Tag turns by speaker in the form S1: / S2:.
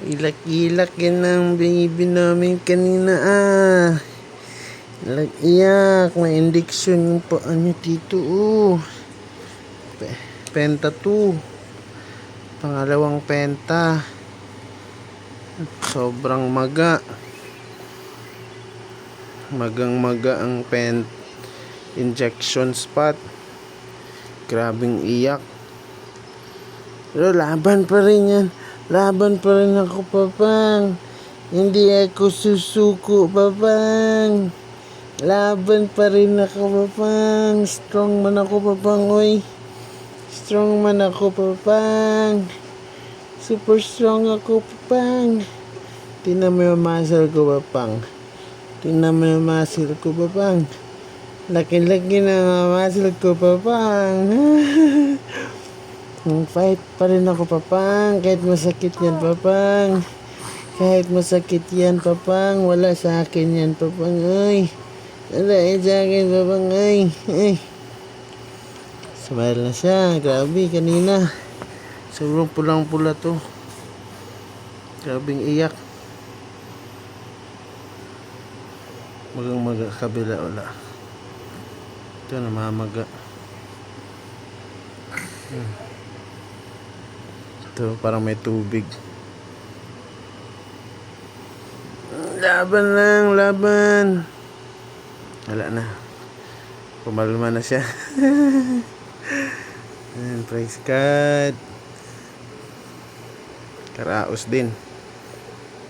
S1: Ilak-ilak yan ang baby namin kanina Ilak-iyak. May indiksyon yung paa niya dito Penta 2. Pangalawang penta. Sobrang maga. Magang-maga ang injection spot. Grabing iyak. Pero laban pa rin yan. Laban pa rin ako, Papang. Hindi ako susuko, Papang. Laban pa rin ako, Papang. Strong man ako, Papang, oy. Strong man ako, Papang. Super strong ako, Papang. Tingnan mo yung muscle ko, Papang. Tingnan mo yung muscle ko, Papang. Laki-laki na muscle ko, Papang. Fight pa rin ako, Papang. Kahit masakit yan, Papang. Kahit masakit yan, Papang. Wala sa akin yan, Papang. Ay. Wala sa akin, Papang. Ay. Smile na siya. Grabe, kanina. Sobrang pulang-pula to. Grabing iyak. Magang-maga kabila, wala. Ito, namamaga. Ito, parang may tubig. Laban lang, laban. Wala na. Pumalma na siya. Praise God. Karaos din.